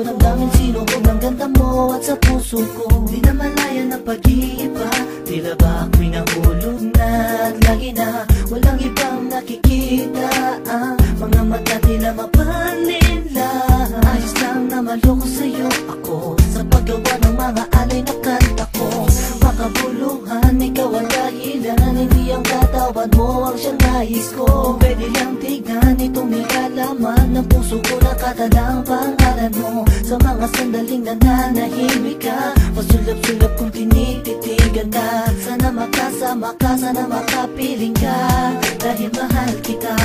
damdamin sinukob ng ganda mo at sa puso ko. Di na malaya ng pag-iiba, tila ba ako'y nahulog na at lagi na walang ibang nakikita. Mga mata tila mapanila, ayos lang na maloko sa'yo ako sa paggawa ng mga alay na kanta ko. Makabuluhan, ikaw ang dahilan, hindi ang katawan mo ang siyang nais ko. Pwede lang tignan itong nilalaman ng puso ko, nakatalang pangalan mo. Sa mga sandaling nananahimik ka, pasulap-sulap kung tinititigan ka. Sana makasama ka, sana makapiling ka, dahil mahal kita.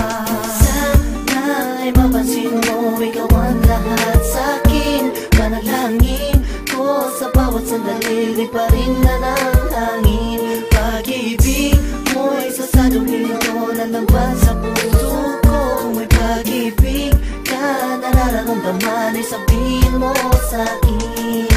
Sana ay mapansin mo, ikaw ang lahat sa'kin. Manalangin ko sa bawat sandali, di pa rin nananangin. Pag-ibig mo'y sasaluhin ko, nalaman sa puso ko. May pag-ibig ka, nararamdaman ay sabihin mo sa'kin.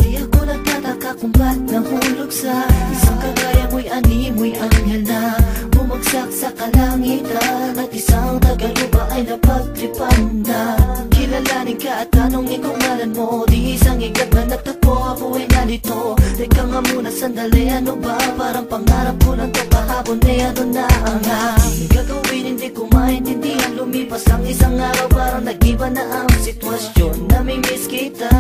Di ako nagtataka kung ba't nahulog sa isang kagaya mo'y animoy anghel na bumagsak sa kalangitan, at isang tagalupa ay napagtripan na. Kilalanin ka at tanongin kung ngalan mo, di isang igat na nagtatpo, ako ay nalito. Teka nga muna sandali, ano ba? Parang pangarap ko lang to kahapon, eh ano na ang aking gagawin? Hindi ko maintindihan, lumipas ang isang araw, parang nag-iba na ang sitwasyon. Namimiss kita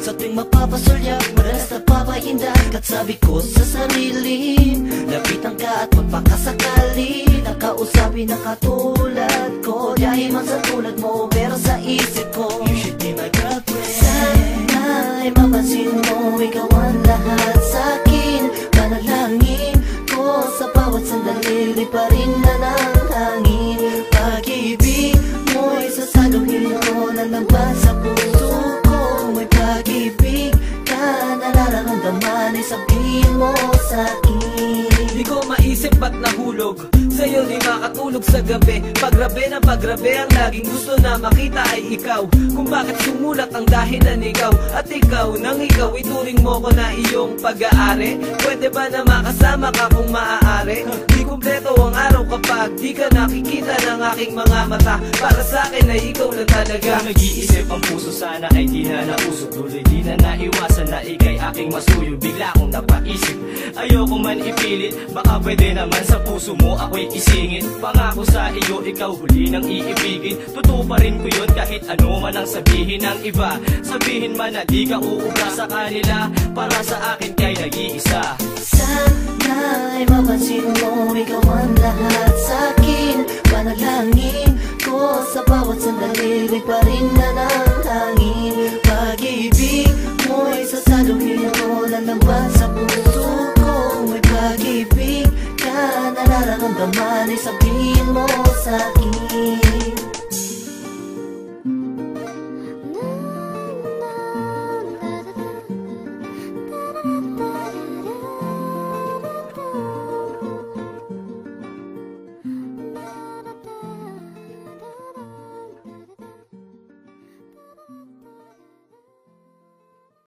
sa tuwing mapapasulyak, madalas napapahindak, at sabi ko sa sarili, lapitan ka at magpakasakali, nakausapin na katulad ko. Dahil man sa tulad mo, pero sa isip ko, you should be my girlfriend. Sana ay mapansin mo, ikaw ang lahat sa'kin. Panalangin ko sa bawat sandali, di pa rin nananangin. Pag-ibig mo'y sasaluhin ko, nalaman sa puso ko. May pag-ibig ka, nararamdaman ay sabihin mo sa'kin. Di ko maisip ba't nahulog sa'yo, di makatulog sa gabi. Pagrabe na pagrabe, ang laging gusto na makita ay ikaw. Kung bakit sumulat ang dahilan ikaw, at ikaw nang ikaw ituring mo ko na iyong pag-aari. Pwede ba na makasama ka kung maaari? Di kumpleto ang araw kapag di ka nakikita ng aking mga mata. Para sa'kin ay ikaw na talaga. Kung nag-iisip ang puso, sana ay di na nausok. Tuloy di na naiwasan na ikay aking masuyo. Bigla kong napaisip, ayoko man ipilit, baka pwede naman sa puso mo ako'y isingit. Pangako sa iyo, ikaw huli nang iibigin. Totoo pa rin ko yun kahit ano man ang sabihin ng iba. Sabihin man na di ka uubra sa kanila, para sa akin kay nag-iisa. Sana ay mapansin mo, ikaw ang lahat sa'kin. Panalangin ko sa bawat sandali, di pa rin nananangin. Pag-ibig mo'y sasaluhin ko, lalaman sa puso ko. May pag-ibig ka, nararamdaman ay sabihin mo sa'kin.